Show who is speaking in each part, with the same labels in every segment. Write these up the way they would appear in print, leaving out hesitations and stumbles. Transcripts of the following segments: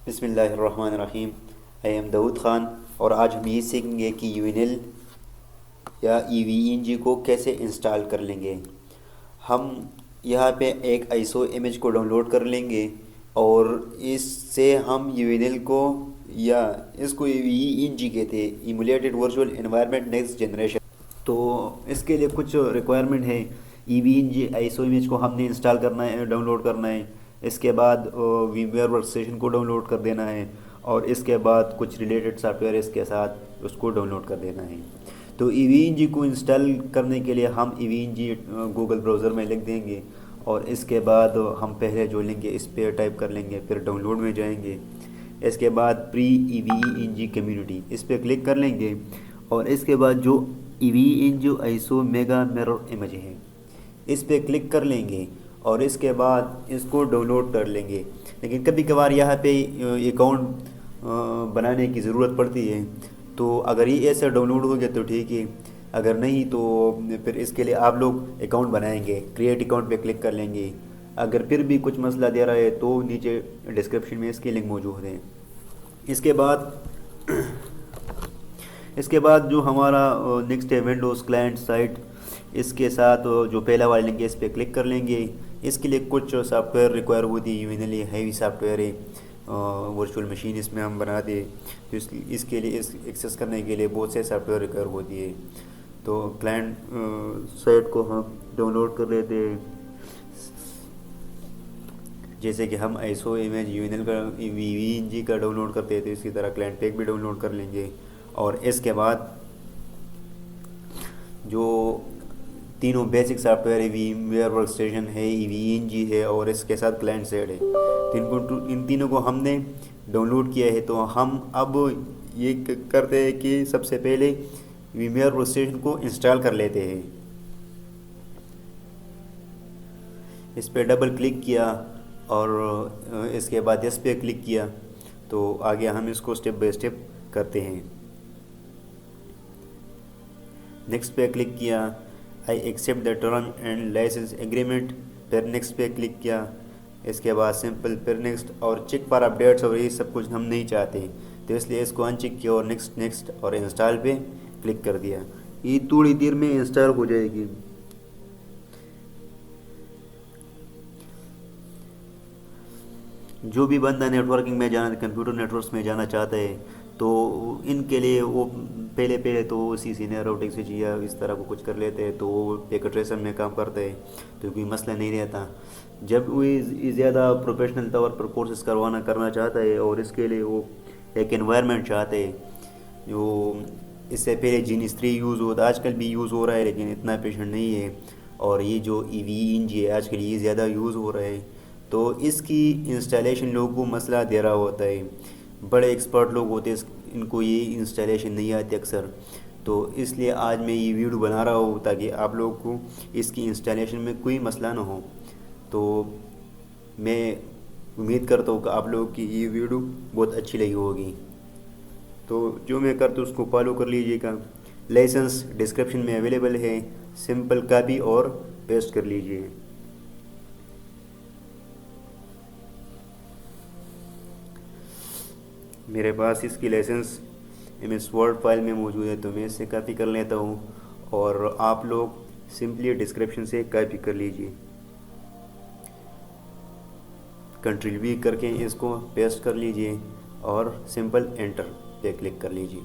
Speaker 1: بسم اللہ الرحمن الرحیم. آئی ایم داؤد خان اور آج ہم یہ سیکھیں گے کہ یونیل یا ای وی این جی کو کیسے انسٹال کر لیں گے. ہم یہاں پہ ایک آئیسو امیج کو ڈاؤن لوڈ کر لیں گے اور اس سے ہم یونیل کو یا اس کو ای وی این جی کہتے ہیں، ایمولیٹڈ ورچوئل انوائرمنٹ نیکسٹ جنریشن. تو اس کے لیے کچھ ریکوائرمنٹ ہے. ای وی این جی آئیسو امیج کو ہم نے انسٹال کرنا ہے، ڈاؤن لوڈ کرنا ہے. اس کے بعد ویم ویئر ورک اسٹیشن کو ڈاؤن لوڈ کر دینا ہے اور اس کے بعد کچھ ریلیٹڈ سافٹ ویئر اس کے ساتھ اس کو ڈاؤن لوڈ کر دینا ہے. تو ای وی این جی کو انسٹال کرنے کے لیے ہم ای وی این جی گوگل براؤزر میں لکھ دیں گے اور اس کے بعد ہم پہلے جو لیں گے اس پہ ٹائپ کر لیں گے، پھر ڈاؤن لوڈ میں جائیں گے. اس کے بعد پری ای وی این جی کمیونٹی اس پہ کلک کر لیں گے اور اس کے بعد جو ای وی این جو آئیسو میگا میرر امیج ہے اس پہ کلک کر لیں گے اور اس کے بعد اس کو ڈاؤن لوڈ کر لیں گے. لیکن کبھی کبھار یہاں پہ اکاؤنٹ بنانے کی ضرورت پڑتی ہے، تو اگر یہ ایسے ڈاؤن لوڈ ہو گیا تو ٹھیک ہے، اگر نہیں تو پھر اس کے لیے آپ لوگ اکاؤنٹ بنائیں گے. کریٹ اکاؤنٹ پہ کلک کر لیں گے. اگر پھر بھی کچھ مسئلہ دے رہا ہے تو نیچے ڈسکرپشن میں اس کی لنک موجود ہے. اس کے بعد جو ہمارا نیکسٹ ہے ونڈوز کلائنٹ سائٹ، اس کے ساتھ جو پہلا والا لنک ہے اس پہ کلک کر لیں گے. اس کے لیے کچھ سافٹ ویئر ریکوائر ہوتی ہے. یونیل ہیوی سافٹ ویئر ہے، ورچوئل مشین اس میں ہم بنا دیں تو اس کے لیے ایکسیس کرنے کے لیے بہت سے سافٹ ویئر ریکوائر ہوتی ہے. تو کلائنٹ سائٹ کو ہم ڈاؤن لوڈ کر لیتے ہیں، جیسے کہ ہم آئیسو امیج یونیل کا وی وی این جی کا ڈاؤن لوڈ کرتے تھے اسی طرح کلائنٹ پیک بھی ڈاؤن لوڈ کر لیں گے. اور اس کے بعد جو تینوں بیسک سافٹ ویئر ہے، ویم ویئر ورک اسٹیشن ہے، ای وی این جی ہے اور اس کے ساتھ کلائنٹ سائٹ ہے، ان تینوں کو ہم نے ڈاؤن لوڈ کیا ہے. تو ہم اب یہ کرتے ہیں کہ سب سے پہلے ویم ویئر ورک اسٹیشن کو انسٹال کر لیتے ہیں. اس پہ ڈبل کلک کیا اور اس کے بعد اس پہ کلک کیا تو آگے ہم اس کو سٹیپ بائی سٹیپ کرتے ہیں. نیکسٹ پہ کلک کیا، I accept the term and license agreement, پھر نیکسٹ پہ کلک کیا. اس کے بعد سمپل پھر نیکسٹ اور چیک فار اپڈیٹس اور یہ سب کچھ ہم نہیں چاہتے تو اس لیے اس کو ان چیک کیا اور نیکسٹ اور انسٹال پہ کلک کر دیا. یہ تھوڑی دیر میں انسٹال ہو جائے گی. جو بھی بندہ نیٹ ورکنگ میں جانا، کمپیوٹر نیٹ ورکس میں جانا چاہتا ہے تو ان کے لیے وہ پہلے تو سی سی نے راؤٹنگ سے یا اس طرح کو کچھ کر لیتے ہیں تو وہ پیکٹ ٹریسر میں کام کرتے ہیں تو کوئی مسئلہ نہیں رہتا. جب وہ زیادہ پروفیشنل طور پر کورسز کرنا چاہتا ہے اور اس کے لیے وہ ایک انوائرمنٹ چاہتے ہیں جو اس سے پہلے جینیس 3 یوز ہوتا، آج کل بھی یوز ہو رہا ہے لیکن اتنا پیشنٹ نہیں ہے، اور یہ جو ای وی این جی ہے آج کل یہ زیادہ یوز ہو رہا ہے. تو اس کی انسٹالیشن لوگوں کو مسئلہ دے رہا ہوتا ہے. بڑے ایکسپرٹ لوگ ہوتے ہیں ان کو یہ انسٹالیشن نہیں آتی اکثر، تو اس لیے آج میں یہ ویڈیو بنا رہا ہوں تاکہ آپ لوگوں کو اس کی انسٹالیشن میں کوئی مسئلہ نہ ہو. تو میں امید کرتا ہوں کہ آپ لوگوں کی یہ ویڈیو بہت اچھی لگی ہوگی. تو جو میں کرتا ہوں اس کو فالو کر لیجیے گا. لائسنس ڈسکرپشن میں اویلیبل ہے، سمپل کاپی اور پیسٹ کر لیجیے. میرے پاس اس کی license M S Word file میں موجود ہے تو میں اس سے کاپی کر لیتا ہوں اور آپ لوگ سمپلی ڈسکرپشن سے کاپی کر لیجیے. کنٹرول وی کر کے اس کو پیسٹ کر لیجیے اور سمپل انٹر پہ کلک کر لیجیے.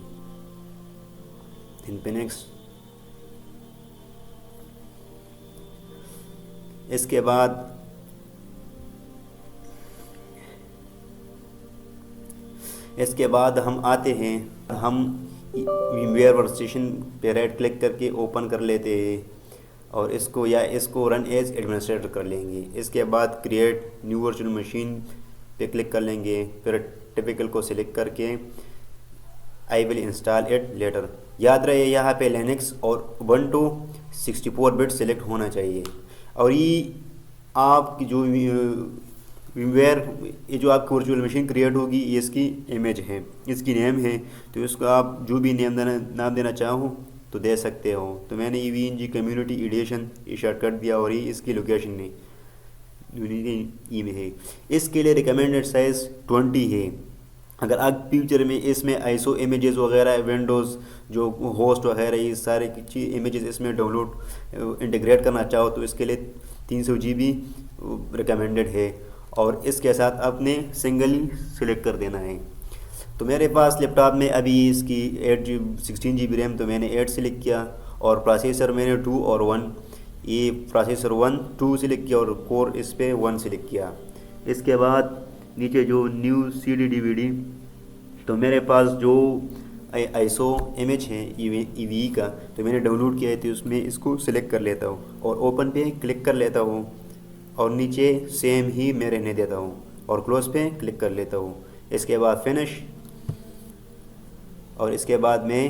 Speaker 1: پہ نیکسٹ. اس کے بعد ہم آتے ہیں، ہم ویم ویئر ورک اسٹیشن پہ رائٹ کلک کر کے اوپن کر لیتے ہیں اور اس کو رن ایز ایڈمنسٹریٹر کر لیں گے. اس کے بعد کریٹ نیو ورچوئل مشین پہ کلک کر لیں گے، پھر ٹپیکل کو سلیکٹ کر کے آئی ول انسٹال اٹ لیٹر. یاد رہے یہاں پہ لینکس اور ubuntu 64 بٹ سلیکٹ ہونا چاہیے. اور یہ آپ کی جو ویم ویئر یہ جو آپ کی ورچوئل مشین کریٹ ہوگی یہ اس کی امیج ہے، اس کی نیم ہے، تو اس کو آپ جو بھی نام دینا چاہو تو دے سکتے ہو. تو میں نے ای وی این جی کمیونٹی ایڈیشن یہ شارٹ کٹ دیا اور یہ اس کی لوکیشن ہے. ای میں ہے. اس کے لیے ریکمینڈڈ سائز 20 ہے. اگر آپ فیوچر میں اس میں آئیسو امیجز وغیرہ ونڈوز جو ہوسٹ وغیرہ یہ سارے امیجز اس میں ڈاؤن لوڈ انٹیگریٹ کرنا چاہو تو اس کے لیے 300 GB ریکمینڈڈ ہے، اور اس کے ساتھ آپ نے سنگل سلیکٹ کر دینا ہے. تو میرے پاس لیپ ٹاپ میں ابھی اس کی 16 GB ریم، تو میں نے 8 سلیکٹ کیا، اور پروسیسر میں نے 2 اور 1، یہ پروسیسر 2 سلیکٹ کیا، اور کور اس پہ 1 سلیکٹ کیا. اس کے بعد نیچے جو نیو CD DVD، تو میرے پاس جو آئیسو امیج ہے ای وی کا، تو میں نے ڈاؤن لوڈ کیا ہے، تو اس میں اس کو سلیکٹ کر لیتا ہوں اور اوپن پہ کلک کر لیتا ہوں، اور نیچے سیم ہی میں رہنے دیتا ہوں اور کلوز پہ کلک کر لیتا ہوں. اس کے بعد فنش، اور اس کے بعد میں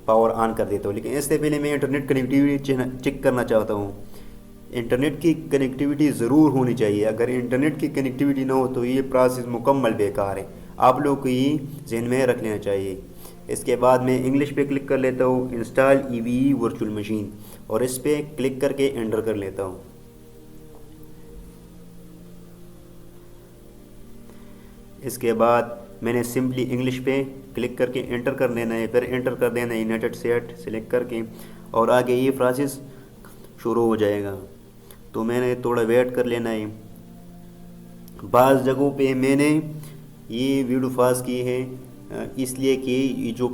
Speaker 1: پاور آن کر دیتا ہوں. لیکن اس سے پہلے میں انٹرنیٹ کنیکٹیویٹی چیک کرنا چاہتا ہوں. انٹرنیٹ کی کنیکٹیویٹی ضرور ہونی چاہیے. اگر انٹرنیٹ کی کنیکٹیویٹی نہ ہو تو یہ پروسیس مکمل بیکار ہے. آپ لوگ کو یہ ذہن میں رکھ لینا چاہیے. اس کے بعد میں انگلش پہ کلک کر لیتا ہوں، انسٹال EVE ورچوئل مشین، اور اس پہ کلک کر کے انٹر کر لیتا ہوں. اس کے بعد میں نے سمپلی انگلش پہ کلک کر کے انٹر کر دینا ہے، پھر انٹر کر دینا ہے یونائٹڈ اسٹیٹ سلیکٹ کر کے، اور آگے یہ پروسیس شروع ہو جائے گا. تو میں نے تھوڑا ویٹ کر لینا ہے. بعض جگہوں پہ میں نے یہ ویڈیو فاز کی ہے اس لیے کہ یہ جو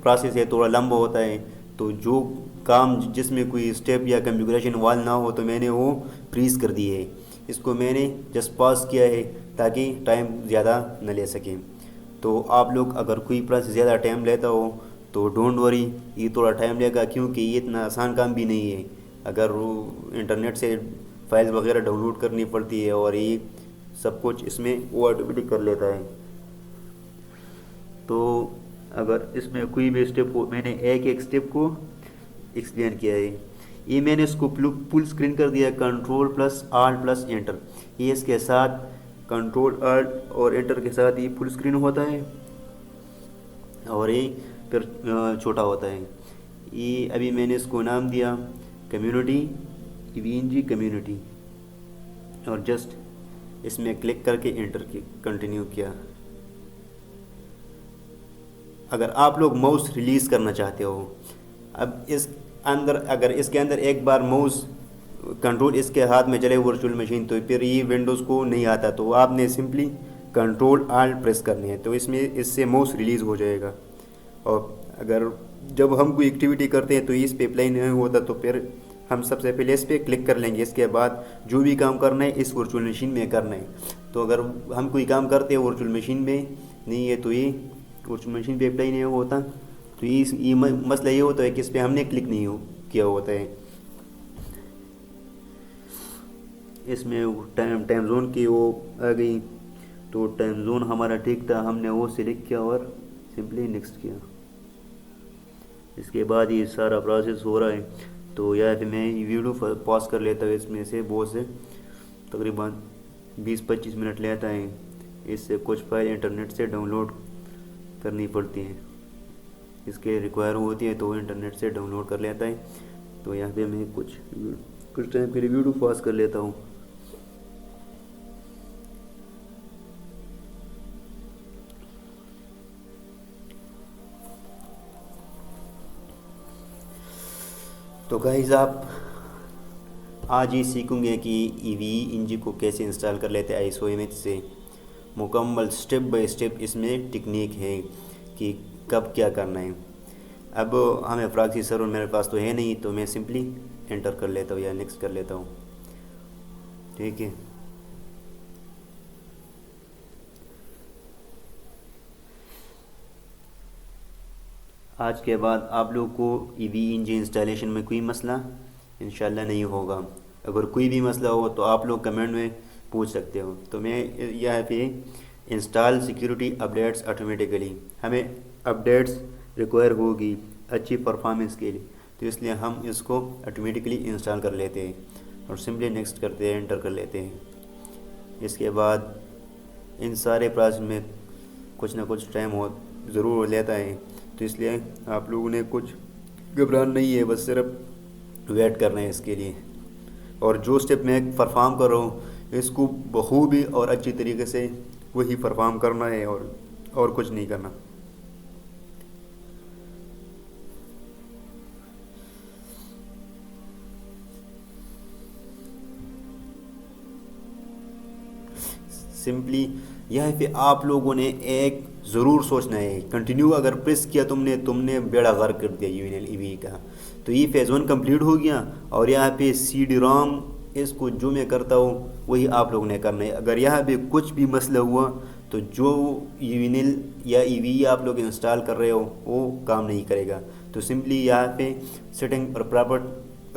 Speaker 1: پروسیس ہے تھوڑا لمبا ہوتا ہے، تو جو کام جس میں کوئی اسٹیپ یا کنفیگریشن وال نہ ہو تو میں نے وہ فریز کر دی ہے. اس کو میں نے جسٹ پاس کیا ہے تاکہ ٹائم زیادہ نہ لے سکیں. تو آپ لوگ اگر کوئی پروسیس زیادہ ٹائم لیتا ہو تو ڈونٹ وری، یہ تھوڑا ٹائم لے گا، کیونکہ یہ اتنا آسان کام بھی نہیں ہے. اگر وہ انٹرنیٹ سے فائل وغیرہ ڈاؤن لوڈ کرنی پڑتی ہے، اور یہ سب کچھ اس میں وہ آٹومیٹک کر لیتا ہے. تو اگر اس میں کوئی بھی اسٹیپ کو میں نے ایک اسٹیپ کو ایکسپلین کیا ہے. یہ میں نے اس کو فل اسکرین کر دیا، Ctrl+Alt+Enter. یہ اس کے ساتھ Ctrl Alt اور Enter کے ساتھ یہ فل اسکرین ہوتا ہے، اور یہ پھر چھوٹا ہوتا ہے. یہ ابھی میں نے اس کو نام دیا کمیونٹی، EVNG کمیونٹی، اور جسٹ اس میں کلک کر کے انٹر کی کنٹینیو کیا. اگر آپ لوگ ماؤس ریلیز کرنا چاہتے ہو، اب اس اندر اگر اس کے اندر ایک بار ماؤس کنٹرول اس کے ہاتھ میں چلے ورچوئل مشین، تو پھر یہ ونڈوز کو نہیں آتا، تو آپ نے سمپلی Ctrl Alt پریس کرنے ہیں، تو اس سے ماؤس ریلیز ہو جائے گا. اور اگر جب ہم کوئی ایکٹیویٹی کرتے ہیں تو اس پہ اپلائی نہیں ہوتا، تو پھر ہم سب سے پہلے اس پہ کلک کر لیں گے. اس کے بعد جو بھی کام کرنا ہے اس ورچوئل مشین میں کرنا ہے. تو اگر ہم کوئی کام کرتے ہیں ورچوئل مشین میں نہیں ہے تو یہ ورچوئل مشین پہ اپلائی نہیں ہوتا. تو یہ مسئلہ یہ ہوتا ہے کہ اس پہ ہم نے کلک نہیں کیا ہوتا ہے. اس میں ٹائم زون کی وہ آ گئی، تو ٹائم زون ہمارا ٹھیک تھا، ہم نے وہ سلیکٹ کیا اور سمپلی نیکسٹ کیا. اس کے بعد یہ سارا پروسیس ہو رہا ہے. تو یا پھر میں یہ ویڈیو پاس کر لیتا ہوں. اس میں سے بہت سے تقریباً 20-25 منٹ لیتا ہے. اس سے کچھ فائل انٹرنیٹ سے ڈاؤن لوڈ کرنی پڑتی ہیں، اس کے ریکوائر ہوتی ہے، تو وہ انٹرنیٹ سے ڈاؤن لوڈ کر لیتا ہے. تو یہاں پہ میں کچھ ٹائم کے لیے ویڈیو پاس کر لیتا ہوں. تو گائز آپ آج ہی سیکھیں گے کہ EVE کو کیسے انسٹال کر لیتے آئیسو امیج سے. مکمل سٹیپ بائی سٹیپ اس میں ٹیکنیک ہے کہ کب کیا کرنا ہے. اب ہمیں پراکسی سرور میرے پاس تو ہے نہیں، تو میں سمپلی انٹر کر لیتا ہوں یا نیکسٹ کر لیتا ہوں. ٹھیک ہے. آج کے بعد آپ لوگ کو EVE انسٹالیشن میں کوئی مسئلہ انشاءاللہ نہیں ہوگا. اگر کوئی بھی مسئلہ ہو تو آپ لوگ کمنٹ میں پوچھ سکتے ہو. تو میں یہاں پہ انسٹال سیکیورٹی اپڈیٹس آٹومیٹیکلی، ہمیں اپڈیٹس ریکوائر ہوگی اچھی پرفارمنس کے لیے، تو اس لیے ہم اس کو آٹومیٹکلی انسٹال کر لیتے ہیں اور سمپلی نیکسٹ کرتے ہیں، انٹر کر لیتے ہیں. اس کے بعد ان سارے پروسیس میں کچھ نہ کچھ ٹائم ضرور لیتا ہے، تو اس لیے آپ لوگوں نے کچھ گھبرانا نہیں ہے، بس صرف ویٹ کرنا ہے اس کے لیے. اور جو اسٹیپ میں پرفارم کر رہا ہوں اس کو بخوبی اور اچھی طریقے سے وہی پرفارم کرنا ہے اور کچھ نہیں کرنا. سمپلی یہاں پہ آپ لوگوں نے ایک ضرور سوچنا ہے، کنٹینیو اگر پریس کیا تم نے بیڑا غرق کر دیا یو این ایل ای وی کا. تو یہ فیز 1 کمپلیٹ ہو گیا، اور یہاں پہ سی ڈی روم اس کو جو میں کرتا ہوں وہی آپ لوگوں نے کرنا ہے. اگر یہاں پہ کچھ بھی مسئلہ ہوا تو جو یو این ایل یا ای وی آپ لوگ انسٹال کر رہے ہو وہ کام نہیں کرے گا. تو سمپلی یہاں پہ سیٹنگ پر پراپر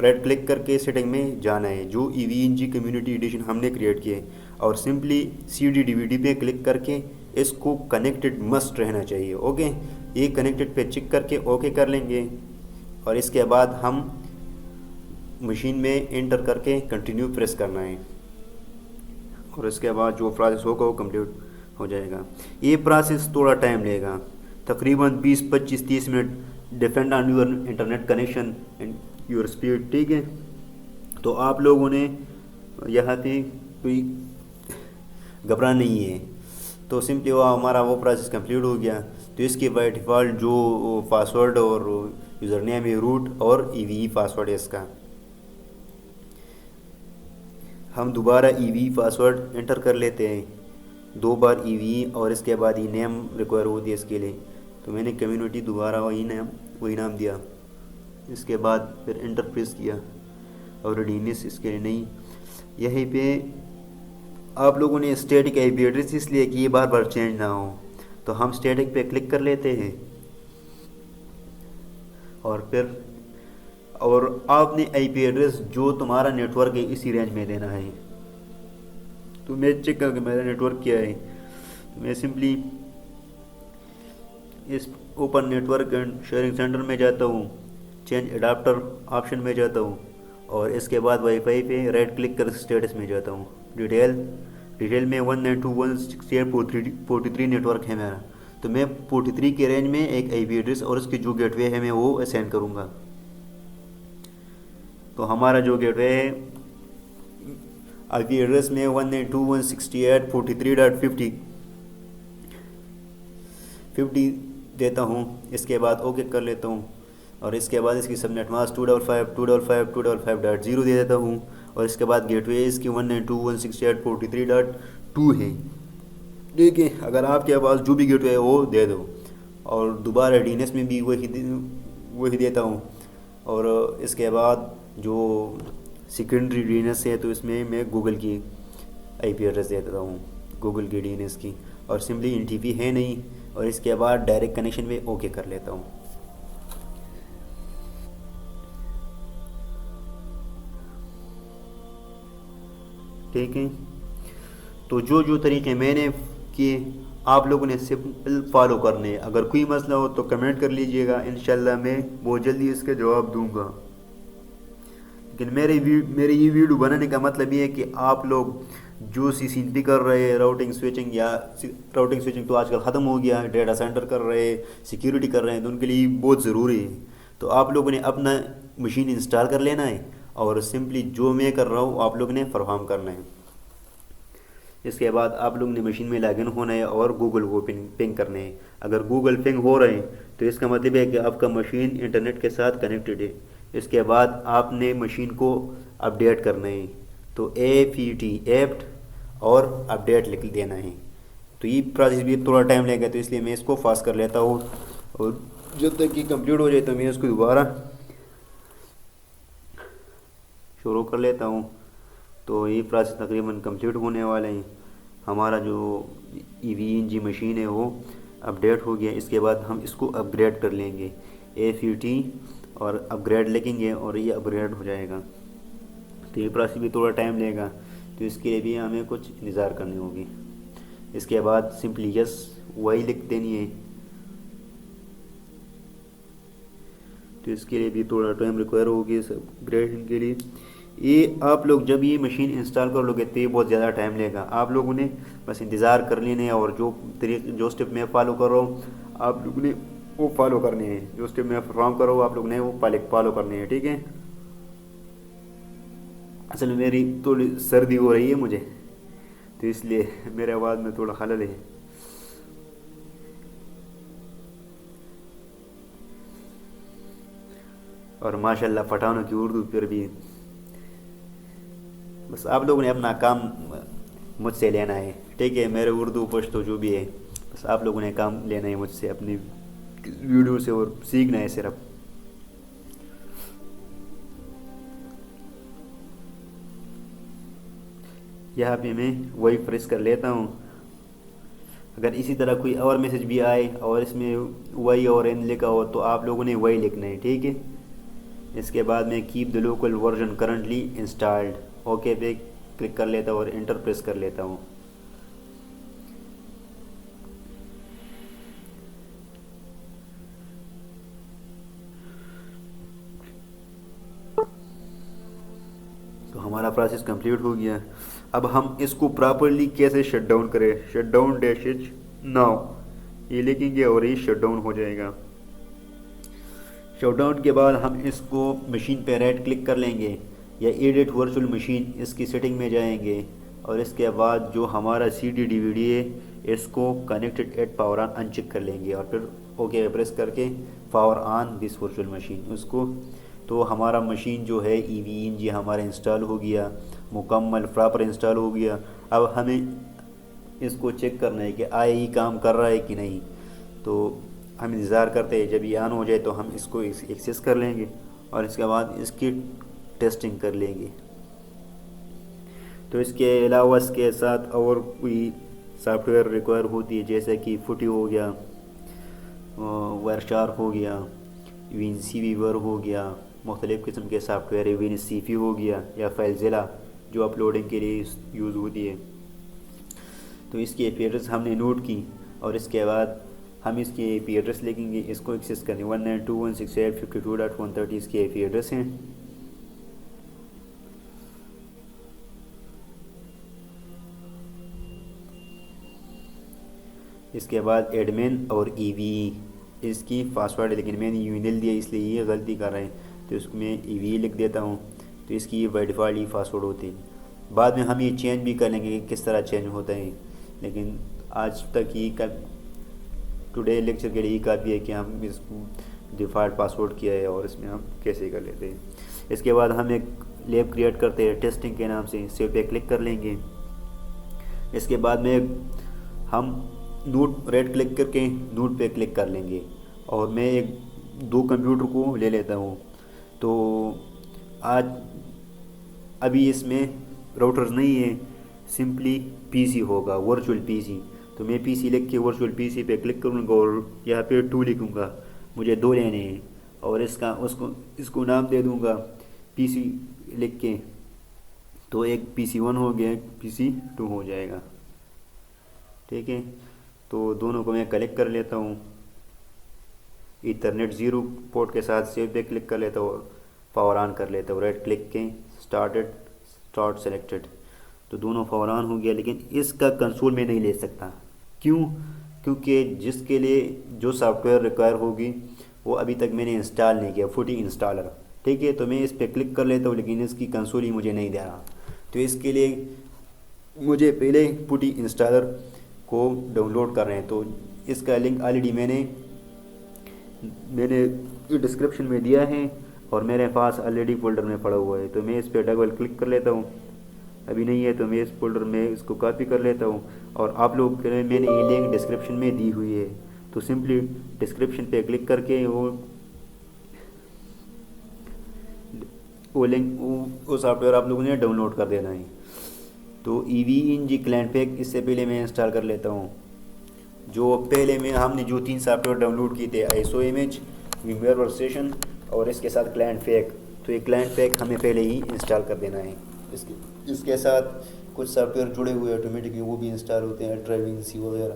Speaker 1: رائٹ کلک کر کے سیٹنگ میں جانا ہے جو ای وی این جی کمیونٹی ایڈیشن ہم نے کریٹ کیا ہے، اور سمپلی سی ڈی ڈی وی ڈی پہ کلک کر کے اس کو کنیکٹڈ مسٹ رہنا چاہیے. اوکے، یہ کنیکٹڈ پہ چک کر کے اوکے کر لیں گے، اور اس کے بعد ہم مشین میں انٹر کر کے کنٹینیو پریس کرنا ہے، اور اس کے بعد جو پروسیس ہوگا وہ کمپلیٹ ہو جائے گا. یہ پروسیس تھوڑا ٹائم لے گا، تقریباً 20-25-30 minute, depend on your internet connection and your speed. ٹھیک ہے، تو آپ لوگوں نے یہاں پہ کوئی گھبرانا نہیں ہے. تو سمپلی ہمارا وہ پروسیس کمپلیٹ ہو گیا. تو اس کے بائی ڈیفالٹ جو پاسورڈ اور یوزر نیم ہے روٹ اور ای وی پاسورڈ ہے اس کا. ہم دوبارہ ای وی پاسورڈ انٹر کر لیتے ہیں 2 بار ای وی، اور اس کے بعد ای نیم ریکوائر ہوتی ہے اس کے لیے. تو میں نے کمیونٹی دوبارہ وہی نام دیا، اس کے بعد پھر انٹر پریس کیا، اور ریڈینس اس کے لیے نہیں. یہیں پہ آپ لوگوں نے اسٹیٹک آئی پی ایڈریس اس لیے کہ یہ بار بار چینج نہ ہو، تو ہم اسٹیٹک پہ کلک کر لیتے ہیں، اور آپ نے آئی پی ایڈریس جو تمہارا نیٹ ورک ہے اسی رینج میں دینا ہے. تو میں چیک کر کے میرا نیٹ ورک کیا ہے، تو میں سمپلی اس open network and sharing centre میں جاتا ہوں، چینج اڈاپٹر آپشن میں جاتا ہوں، اور اس کے بعد وائی فائی پہ رائٹ کلک کر اسٹیٹس میں جاتا ہوں. ڈیٹیل میں 192.168.43 نیٹ ورک ہے میرا، تو میں 43 کے رینج میں ایک آئی پی ایڈریس اور اس کی جو گیٹ وے ہے میں وہ اسائن کروں گا. تو ہمارا جو گیٹ وے ہے آئی پی ایڈریس میں 192.168.43.50 دیتا ہوں. اس کے بعد اوکے کر لیتا ہوں، اور اس کے بعد اس کی سب نیٹ ماسک 255.255.255.0 دے دیتا ہوں، اور اس کے بعد گیٹ وے اس کی 192.168.43.2 ہے. ٹھیک ہے، اگر آپ کے پاس جو بھی گیٹ وے ہے وہ دے دو، اور دوبارہ ڈی این ایس میں بھی وہی دیتا ہوں. اور اس کے بعد جو سیکنڈری ڈی این ایس ہے تو اس میں گوگل کی آئی پی ایڈریس دے دیتا ہوں، گوگل کی ڈی این ایس کی، اور سمپلی این ٹی پی ہے نہیں، اور اس کے بعد ڈائریکٹ کنیکشن میں اوکے کر لیتا ہوں. ٹھیک ہے، تو جو طریقے میں نے کیے آپ لوگوں نے سمپل فالو کرنے. اگر کوئی مسئلہ ہو تو کمنٹ کر لیجئے گا، انشاءاللہ میں بہت جلدی اس کے جواب دوں گا. لیکن میرے یہ ویڈیو بنانے کا مطلب یہ ہے کہ آپ لوگ جو سی این پی کر رہے ہیں، راؤٹنگ سوئچنگ تو آج کل ختم ہو گیا ہے، ڈیٹا سینٹر کر رہے ہیں، سیکیورٹی کر رہے ہیں، تو ان کے لیے بہت ضروری ہے. تو آپ لوگوں نے اپنا مشین انسٹال کر لینا ہے، اور سمپلی جو میں کر رہا ہوں آپ لوگ نے پرفارم کرنا ہے. اس کے بعد آپ لوگ نے مشین میں لاگ ان ہونا ہے اور گوگل کو پنگ کرنے ہیں. اگر گوگل پنگ ہو رہے ہیں تو اس کا مطلب ہے کہ آپ کا مشین انٹرنیٹ کے ساتھ کنیکٹڈ ہے. اس کے بعد آپ نے مشین کو اپڈیٹ کرنا ہے، تو ایپٹ اور اپڈیٹ لکھ دینا ہے. تو یہ پروسیس بھی تھوڑا ٹائم لے گا، تو اس لیے میں اس کو فاسٹ کر لیتا ہوں، اور جب تک یہ کمپلیٹ ہو جائے تو میں اس کو دوبارہ شروع کر لیتا ہوں. تو یہ پروسیس تقریباً کمپلیٹ ہونے والے ہیں. ہمارا جو ای وی این جی مشین ہے وہ اپڈیٹ ہو گیا. اس کے بعد ہم اس کو اپ گریڈ کر لیں گے، اور اپ گریڈ لکھیں گے اور یہ اپ گریڈ ہو جائے گا. تو یہ پروسیس بھی تھوڑا ٹائم لے گا، تو اس کے لیے بھی ہمیں کچھ انتظار کرنی ہوگی. اس کے بعد سمپلی یس وہی لکھ دینی ہے. تو اس کے لیے بھی تھوڑا ٹائم ریکوائر ہوگی اس اپ گریڈنگ کے لیے. یہ آپ لوگ جب یہ مشین انسٹال کر لو گے تو یہ بہت زیادہ ٹائم لے گا. آپ لوگوں نے بس انتظار کر لینے، اور جو اسٹیپ میں فالو کر رہا ہوں آپ لوگوں نے وہ فالو کرنے ہیں. جو اسٹیپ میں پرفارم کرو آپ لوگ نے وہ فالو کرنے ہیں. ٹھیک ہے، اصل میں میری تھوڑی سردی ہو رہی ہے مجھے، تو اس لیے میرے آواز میں تھوڑا خلل ہے. اور ماشاء اللہ پٹھانوں کی اردو پر بھی. بس آپ لوگوں نے اپنا کام مجھ سے لینا ہے، ٹھیک ہے؟ میرے اردو پشتو جو بھی ہے، بس آپ لوگوں نے کام لینا ہے مجھ سے اپنی ویڈیو سے، اور سیکھنا ہے صرف. یہاں پہ میں وہی پریس کر لیتا ہوں. اگر اسی طرح کوئی اور میسج بھی آئے اور اس میں وائی اور این لکھا ہو تو آپ لوگوں نے وہی لکھنا ہے، ٹھیک ہے؟ اس کے بعد میں keep the local version currently installed, okay پہ کلک کر لیتا ہوں اور انٹر پریس کر لیتا ہوں. تو ہمارا پروسیس کمپلیٹ ہو گیا. اب ہم اس کو پراپرلی کیسے شٹ ڈاؤن کریں؟ Shut down dash H now یہ لکھیں گے اور یہ شٹ ڈاؤن ہو جائے گا. شٹ ڈاؤن کے بعد ہم اس کو مشین پہ رائٹ کلک کر لیں گے یا ایڈٹ ورچوئل مشین، اس کی سیٹنگ میں جائیں گے، اور اس کے بعد جو ہمارا C D D V D ہے اس کو کنیکٹڈ ایٹ پاور آن ان چیک کر لیں گے، اور پھر اوکے پریس کر کے power on this virtual machine اس کو. تو ہمارا مشین جو ہے ای وی این جی ہمارا انسٹال ہو گیا، مکمل پراپر انسٹال ہو گیا. اب ہمیں اس کو چیک کرنا ہے کہ آیا یہ کام کر رہا ہے کہ نہیں. تو ہم انتظار کرتے ہیں جب یہ آن ہو جائے تو ہم اس کو ایکسیس کر لیں گے اور اس کے بعد اس کی ٹیسٹنگ کر لیں گے. تو اس کے علاوہ اس کے ساتھ اور کوئی سافٹ ویئر ریکوائر ہوتی ہے، جیسے کہ فوٹی ہو گیا، وائر شارک ہو گیا، وین سی ویور ہو گیا، مختلف قسم کے سافٹ ویئر ہے، وین سی فی ہو گیا، یا فائل زیلا جو اپلوڈنگ کے لیے یوز ہوتی ہے. تو اس کی اے پی ایڈریس ہم نے نوٹ کی، اور اس کے بعد ہم اس کی اے پی ایڈریس لکھیں گے، اس کو ایکسیس کریں. 192.168.52.130 اس کی اے پی ایڈریس ہیں. اس کے بعد ایڈمن اور ای وی اس کی پاسورڈ، لیکن میں نے یونیل دیا اس لیے یہ غلطی کر رہے ہیں، تو اس کو میں ای وی لکھ دیتا ہوں. تو اس کی یہ بائی ڈیفالٹ یہ پاسورڈ ہوتی ہے. بعد میں ہم یہ چینج بھی کر لیں گے کہ کس طرح چینج ہوتا ہے، لیکن آج تک یہ ٹوڈے لیکچر کے لیے کافی ہے کہ ہم اس کو ڈیفالٹ پاسورڈ کیا ہے اور اس میں ہم کیسے کر لیتے ہیں. اس کے بعد ہم ایک لیب کریٹ کرتے ہیں ٹیسٹنگ کے نام سے، سیو پہ کلک کر لیں گے. اس کے بعد میں ہم نوٹ رائٹ کلک کر کے نوٹ پہ کلک کر لیں گے، اور میں ایک 2 کمپیوٹر کو لے لیتا ہوں. تو آج ابھی اس میں راؤٹرز نہیں ہے، سمپلی پی سی ہوگا، ورچوئل پی سی. تو میں پی سی لکھ کے ورچوئل پی سی پہ کلک کروں گا اور یہاں پہ 2 لکھوں گا، مجھے 2 لینے ہیں، اور اس کو نام دے دوں گا پی سی لکھ کے. تو ایک پی سی 1 ہو گیا، ایک پی سی 2 ہو جائے گا، ٹھیک ہے؟ تو دونوں کو میں کلیکٹ کر لیتا ہوں. ایتھرنیٹ 0 پورٹ کے ساتھ سیو پہ کلک کر لیتا ہوں، پاور آن کر لیتا ہوں، رائٹ کلک کے اسٹارٹ سلیکٹڈ. تو دونوں پاور آن ہو گیا، لیکن اس کا کنسول میں نہیں لے سکتا. کیوں؟ کیونکہ جس کے لیے جو سافٹ ویئر ریکوائر ہوگی وہ ابھی تک میں نے انسٹال نہیں کیا، فوٹی انسٹالر، ٹھیک ہے؟ تو میں اس پہ کلک کر لیتا ہوں، لیکن اس کی کنسول ہی مجھے نہیں دے رہا. تو اس کے لیے مجھے پہلے فوٹی انسٹالر کو ڈاؤن لوڈ کر رہے ہیں. تو اس کا لنک آلریڈی میں نے ڈسکرپشن میں دیا ہے، اور میرے پاس آلریڈی فولڈر میں پڑا ہوا ہے. تو میں اس پہ ڈبل کلک کر لیتا ہوں، ابھی نہیں ہے تو میں اس فولڈر میں اس کو کاپی کر لیتا ہوں. اور آپ لوگ کے لیے میں نے یہ لنک ڈسکرپشن میں دی ہوئی ہے، تو سمپلی ڈسکرپشن پہ کلک کر کے وہ لنک وہ سافٹ ویئر آپ لوگوں نے ڈاؤن لوڈ کر دینا ہے. تو ای وی این جی کلائنٹ پیک اس سے پہلے میں انسٹال کر لیتا ہوں. جو پہلے میں ہم نے جو 3 سافٹ ویئر ڈاؤن لوڈ کیے تھے، I S O M H, VMware workstation, اور اس کے ساتھ کلائنٹ پیک. تو یہ کلائنٹ پیک ہمیں پہلے ہی انسٹال کر دینا ہے. اس کے ساتھ کچھ سافٹ ویئر جڑے ہوئے آٹومیٹکلی وہ بھی انسٹال ہوتے ہیں، ڈرائیونگ سی وغیرہ،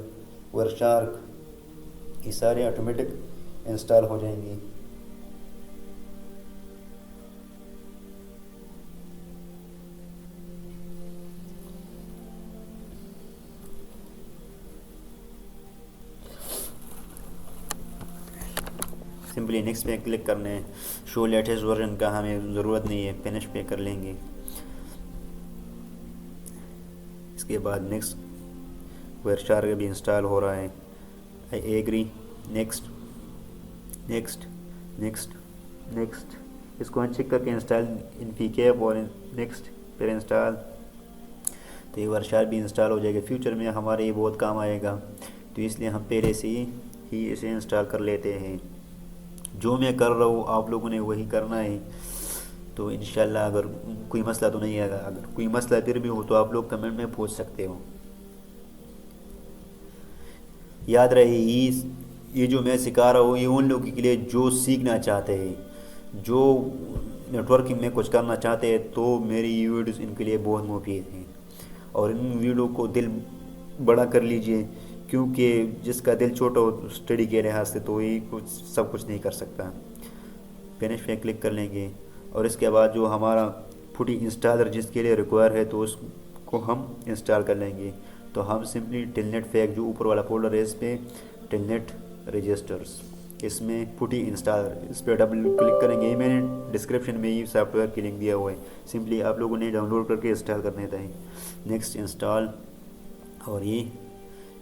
Speaker 1: وائر شارک، یہ سارے آٹومیٹک انسٹال ہو جائیں گے. سمپلی نیکسٹ پہ کلک کرنا ہے. شو لیٹسٹ ورژن کا ہمیں ضرورت نہیں ہے، فنش پہ کر لیں گے. کے بعد نیکسٹ ویئرشار کا بھی انسٹال ہو رہا ہے. I agree. Next next next next. اس کو چیک کر کے انسٹال ان پی کیپ اور نیکسٹ پھر انسٹال. تو یہ ویئرشار بھی انسٹال ہو جائے گا. فیوچر میں ہمارے یہ بہت کام آئے گا, تو اس لیے ہم پہلے سے ہی اسے انسٹال کر لیتے ہیں. جو میں کر رہا ہوں آپ لوگوں نے وہی کرنا ہے. تو انشاءاللہ اگر کوئی مسئلہ تو نہیں آئے گا. اگر کوئی مسئلہ پھر بھی ہو تو آپ لوگ کمنٹ میں پوچھ سکتے ہو. یاد رہے یہ جو میں سکھا رہا ہوں یہ ان لوگوں کے لیے جو سیکھنا چاہتے ہیں, جو نیٹ ورکنگ میں کچھ کرنا چاہتے ہیں, تو میری یہ ویڈیوز ان کے لیے بہت مفید ہیں. اور ان ویڈیو کو دل بڑا کر لیجئے, کیونکہ جس کا دل چھوٹا ہو اسٹڈی کے لحاظ سے تو یہ سب کچھ نہیں کر سکتا. فنش پہ کلک کر لیں گے, اور اس کے بعد جو ہمارا پوٹی انسٹالر جس کے لیے ریکوائر ہے تو اس کو ہم انسٹال کر لیں گے. تو ہم سمپلی ٹیلنیٹ فیک جو اوپر والا فولڈر ہے اس پہ ٹیلنیٹ رجسٹرز, اس میں پوٹی انسٹالر, اس پہ ڈبل کلک کریں گے. میں نے ڈسکرپشن میں یہ سافٹ ویئر کی لنک دیا ہوا ہے, سمپلی آپ لوگوں نے ڈاؤن لوڈ کر کے انسٹال کرنے تھے. نیکسٹ انسٹال, اور یہ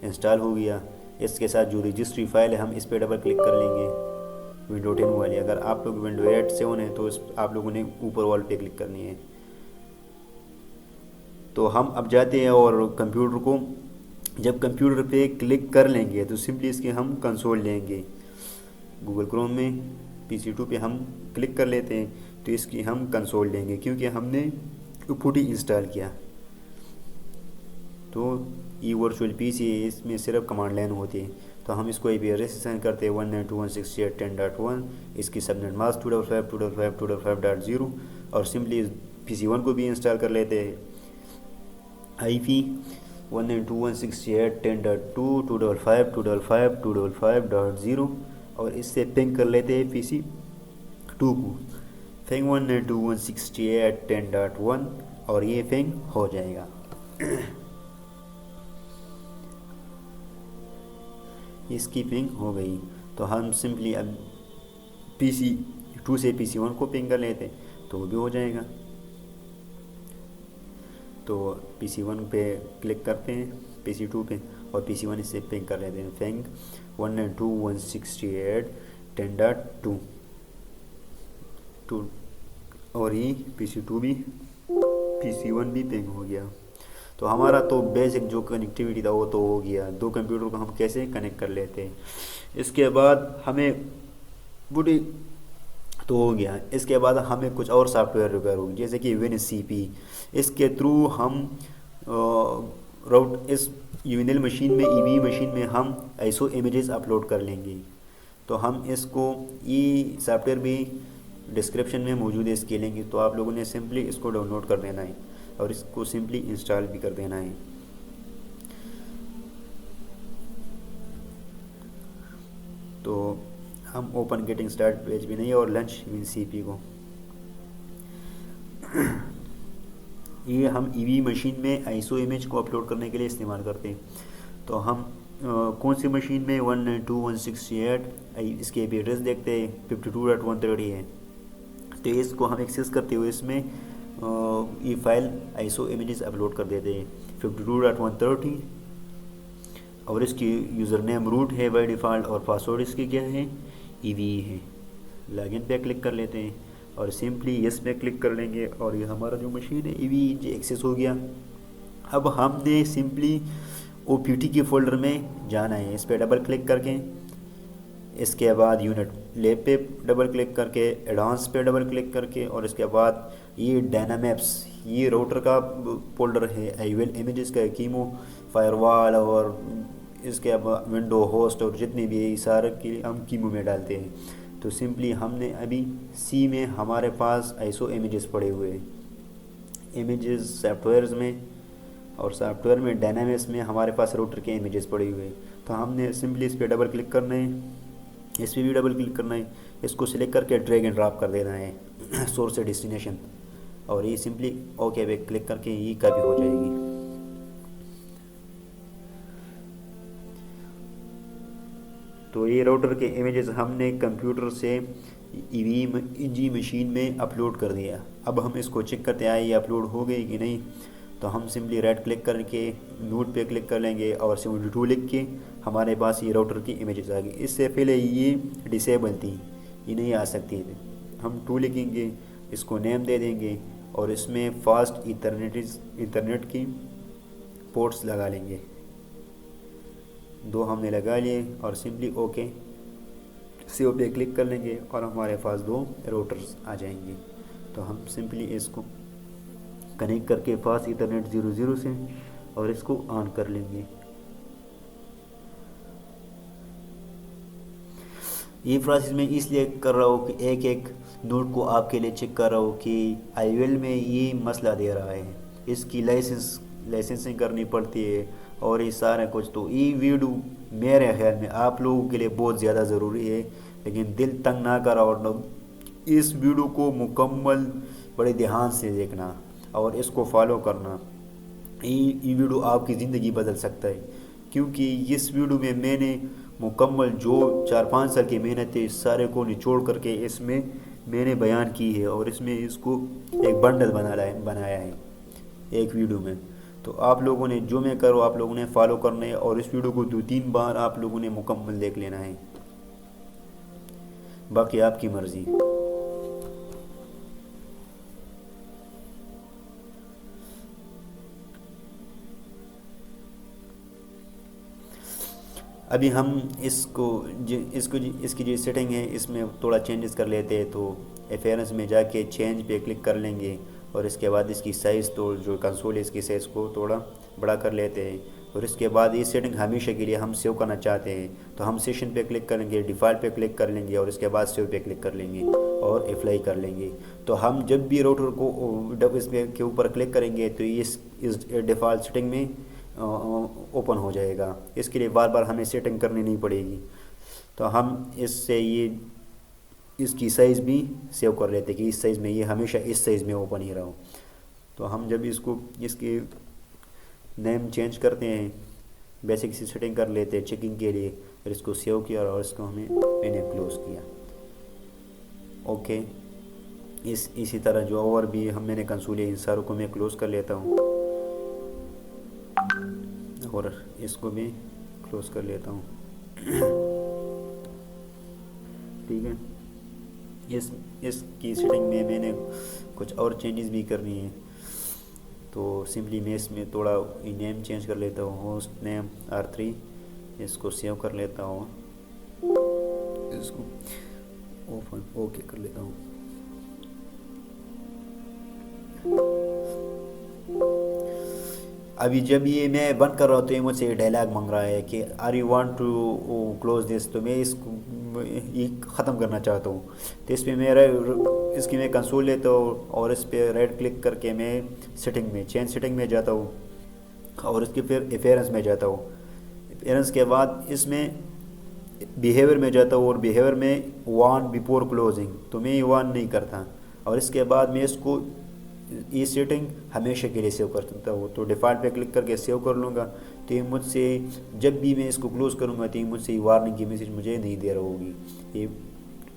Speaker 1: انسٹال ہو گیا. اس کے ساتھ جو رجسٹری فائل ہے ہم اس پہ ڈبل کلک کر لیں گے ونڈو 10 والی. اگر آپ لوگ ونڈو 8 سے ہونے تو آپ لوگوں نے اوپر وال پہ کلک کرنی ہے. تو ہم اب جاتے ہیں اور کمپیوٹر کو جب کمپیوٹر پہ کلک کر لیں گے تو سمپلی اس کے ہم کنسول لیں گے. گوگل کروم میں PC2 پہ ہم کلک کر لیتے ہیں تو اس کی ہم کنسول لیں گے, کیونکہ ہم نے پوٹی انسٹال کیا. تو یہ ورچوئل PC ہے, اس میں صرف کمانڈ لائن ہوتی ہے. تو ہم اس کو IP ایڈریس اسائن کرتے ہیں 192.168.10.1. اس کی سبنیٹ ماسک 255.255.255.0, اور سمپلی PC1 کو بھی انسٹال کر لیتے ہیں. IP 192.168.10.2, اور اس سے پنگ کر لیتے ہیں PC2 کو پنگ 192.168.10.1, اور یہ پنگ ہو جائے گا. اس کی پنگ ہو گئی تو ہم سمپلی اب PC2 سے PC1 کو پنگ کر لیتے تو وہ بھی ہو جائے گا. تو PC1 پہ کلک کرتے ہیں PC2 پہ, اور PC1 اس سے پنگ کر لیتے ہیں پنگ 192.168.10.2, اور یہ PC2 بھی PC1 بھی پنگ ہو گیا. تو ہمارا تو بیسک جو کنیکٹیویٹی تھا وہ تو ہو گیا. دو کمپیوٹر کو ہم کیسے کنیکٹ کر لیتے ہیں. اس کے بعد ہمیں بڑی تو ہو گیا. اس کے بعد ہمیں کچھ اور سافٹ ویئر ریکوائر ہوگی, جیسے کہ WinCP. اس کے تھرو ہم اس یونیل مشین میں EV مشین میں ہم ISO امیجز اپلوڈ کر لیں گے. تو ہم اس کو یہ سافٹ ویئر بھی ڈسکرپشن میں موجود ہے اس کے لنک, تو آپ لوگوں نے سمپلی اس کو ڈاؤن لوڈ کر دینا ہے اور اس کو سمپلی انسٹال بھی کر دینا ہے. تو ہم اوپن گیٹنگ سٹارٹ پیج بھی نہیں, اور لنچ WinCP کو یہ ہم EV مشین میں ISO امیج کو اپلوڈ کرنے کے لیے استعمال کرتے ہیں. تو ہم کون سی مشین میں 192.168, اس کے IP ایڈریس دیکھتے ہیں 52.130 ہے. تو اس کو ہم ایکسیس کرتے ہوئے اس میں یہ فائل ISO امیجز اپلوڈ کر دیتے ہیں 52.130, اور اس کی یوزر نیم روٹ ہے بائی ڈیفالٹ, اور پاسورڈ اس کی کیا ہے EVE ہے. لاگ ان پہ کلک کر لیتے ہیں اور سمپلی یس پہ کلک کر لیں گے, اور یہ ہمارا جو مشین ہے EVE ایکسیس ہو گیا. اب ہم نے سمپلی OPT کے فولڈر میں جانا ہے. اس پہ ڈبل کلک کر کے, اس کے بعد یونٹ لیب پہ ڈبل کلک کر کے, ایڈوانس پہ ڈبل کلک کر کے, اور اس کے بعد یہ ڈائنامیپس یہ راؤٹر کا فولڈر ہے, ایول امیجز کا, کیمو فائر وال, اور اس کے بعد ونڈو ہوسٹ, اور جتنے بھی ہے سارے کے ہم کیمو میں ڈالتے ہیں. تو سمپلی ہم نے ابھی سی میں ہمارے پاس ISO امیجز پڑے ہوئے ہیں, امیجز سافٹ ویئرز میں, اور سافٹ ویئر میں ڈائنامکس میں ہمارے پاس راؤٹر کے امیجز پڑے ہوئے ہیں. تو ہم نے سمپلی اس پہ ڈبل کلک کرنا ہے, اس پہ بھی ڈبل کلک کرنا ہے, اس کو سلیکٹ کر کے ڈریگ اینڈ ڈراپ کر دینا ہے سورس سے ڈیسٹینیشن, اور یہ سمپلی اوکے پہ کلک کر کے یہ کاپی ہو جائے گی. تو یہ راؤٹر کے امیجز ہم نے کمپیوٹر سے EVE مشین میں اپلوڈ کر دیا. اب ہم اس کو چیک کرتے آئے یہ اپلوڈ ہو گئی کہ نہیں. تو ہم سمپلی رائٹ کلک کر کے نوٹ پہ کلک کر لیں گے اور 72 لکھ کے ہمارے پاس یہ راؤٹر کی امیجز آ گئی۔ اس سے پہلے یہ ڈسیبل تھی، یہ نہیں آ سکتی تھی۔ ہم 2 لکھیں گے، اس کو نیم دے دیں گے اور اس میں فاسٹ ایتھرنیٹ کی پورٹس لگا لیں گے۔ 2 ہم نے لگا لیے اور سمپلی اوکے سیو پہ کلک کر لیں گے اور ہمارے پاس 2 راؤٹرز آ جائیں گے۔ تو ہم سمپلی اس کو کنیکٹ کر کے فاسٹ ایتھرنیٹ 00 سے اور اس کو آن کر لیں گے۔ یہ پروسیس میں اس لیے کر رہا ہوں کہ ایک ایک نوٹ کو آپ کے لیے چیک کر رہا ہوں کہ آئی ویل میں یہ مسئلہ دے رہا ہے، اس کی لائسنسنگ کرنی پڑتی ہے اور یہ سارا کچھ۔ تو یہ ویڈیو میرے خیال میں آپ لوگوں کے لیے بہت زیادہ ضروری ہے، لیکن دل تنگ نہ کرا اور اس ویڈیو کو مکمل بڑے دھیان سے دیکھنا اور اس کو فالو کرنا۔ یہ ویڈیو آپ کی زندگی بدل سکتا ہے، کیونکہ اس ویڈیو میں میں نے مکمل جو 4-5 سال کی محنت ہے اس سارے کو نچوڑ کر کے اس میں نے بیان کی ہے اور اس میں اس کو ایک بنڈل بنایا ہے ایک ویڈیو میں۔ تو آپ لوگوں نے جو میں کرو آپ لوگوں نے فالو کرنا ہے اور اس ویڈیو کو 2-3 بار آپ لوگوں نے مکمل دیکھ لینا ہے، باقی آپ کی مرضی۔ ابھی ہم اس کی جو سیٹنگ ہے اس میں تھوڑا چینجز کر لیتے ہیں۔ تو ایفیرنس میں جا کے چینج پہ کلک کر لیں گے اور اس کے بعد اس کی سائز تو جو کنسول ہے اس کی سائز کو تھوڑا بڑا کر لیتے ہیں اور اس کے بعد یہ سیٹنگ ہمیشہ کے لیے ہم سیو کرنا چاہتے ہیں تو ہم سیشن پہ کلک کریں گے، ڈیفالٹ پہ کلک کر لیں گے اور اس کے بعد سیو پہ کلک کر لیں گے اور اپلائی کر لیں گے۔ تو ہم جب بھی راؤٹر کو اس کے اوپر کلک کریں گے تو اس ڈیفالٹ سیٹنگ میں اوپن ہو جائے گا، اس کے لیے بار بار ہمیں سیٹنگ کرنی نہیں پڑے گی۔ تو ہم اس سے اس کی سائز بھی سیو کر لیتے کہ اس سائز میں یہ ہمیشہ اس سائز میں اوپن ہی رہو۔ تو ہم جب اس کی نیم چینج کرتے ہیں، بیسک سی سیٹنگ کر لیتے ہیں چیکنگ کے لیے، پھر اس کو سیو کیا اور اس کو میں نے کلوز کیا۔ اوکے، اسی طرح جو اور بھی میں نے کنسول ہے ان ساروں کو میں کلوز کر لیتا ہوں اور اس کو بھی کلوز کر لیتا ہوں۔ ٹھیک ہے، اس کی سیٹنگ میں نے کچھ اور چینجز بھی کرنی ہے، تو سمپلی میں اس میں تھوڑا نیم چینج کر لیتا ہوں، ہوسٹ نیم R3، اس کو سیو کر لیتا ہوں، اس کو اوکے کر لیتا ہوں۔ ابھی جب یہ میں بند کر رہا ہوں تو یہ مجھ سے ڈائلاگ مانگ رہا ہے کہ are you want to close this, تو میں اس کو یہ ختم کرنا چاہتا ہوں۔ تو اس پہ اس کی میں کنسول لیتا ہوں اور اس پہ رائٹ کلک کر کے میں سیٹنگ میں چینج سیٹنگ میں جاتا ہوں اور اس کے پھر ایفیرنس میں جاتا ہوں۔ ایفیرنس کے بعد اس میں بیہیویئر میں جاتا ہوں اور بیہیویئر میں وان بیفور کلوزنگ، تو میں یہ وان نہیں کرتا اور اس کے بعد میں اس کو یہ سیٹنگ ہمیشہ کے لیے سیو کر سکتا ہوں۔ تو ڈیفالٹ پہ کلک کر کے سیو کر لوں گا، تو یہ مجھ سے جب بھی میں اس کو کلوز کروں گا تو یہ مجھ سے وارننگ کی میسیج مجھے نہیں دے رہا ہوگی، یہ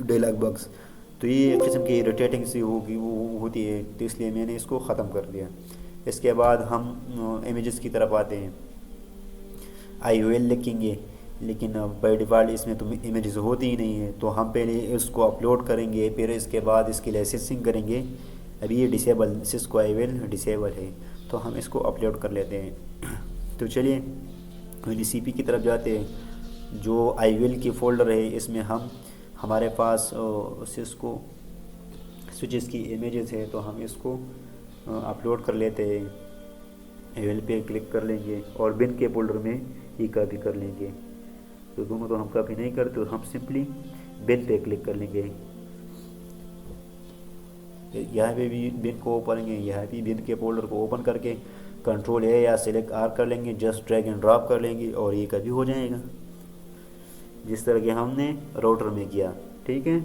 Speaker 1: ڈائلاگ باکس۔ تو یہ ایک قسم کی اریٹیٹنگ سی ہوتی ہے، تو اس لیے میں نے اس کو ختم کر دیا۔ اس کے بعد ہم امیجز کی طرف آتے ہیں۔ IOL لکھیں گے لیکن بائی ڈیفالٹ اس میں تو امیجز ہوتی ہی نہیں ہے، تو ہم پہلے اس کو اپلوڈ کریں گے، پھر اس کے بعد اس کی لائسنسنگ کریں گے۔ ابھی یہ ڈسیبل سسکو IOL ڈسیبل ہے تو ہم اس کو اپلوڈ کر لیتے ہیں۔ تو چلیے DCP کی طرف جاتے ہیں۔ جو IOL کی فولڈر ہے اس میں ہمارے پاس سسکو سوئچز کی امیجز ہے، تو ہم اس کو اپلوڈ کر لیتے ہیں۔ IOL پہ کلک کر لیں گے اور بن کے فولڈر میں یہ کاپی کر لیں گے۔ تو دونوں تو ہم کاپی نہیں کرتے، تو ہم سمپلی بن پہ کلک کر لیں گے۔ یہاں پہ بھی بن کو اوپن گے، یہاں بھی بن کے فولڈر کو اوپن کر کے کنٹرول A یا سلیکٹ R کر لیں گے، جسٹ ڈریگ اینڈ ڈراپ کر لیں گے اور یہ کبھی ہو جائے گا جس طرح کہ ہم نے راؤٹر میں کیا۔ ٹھیک ہے،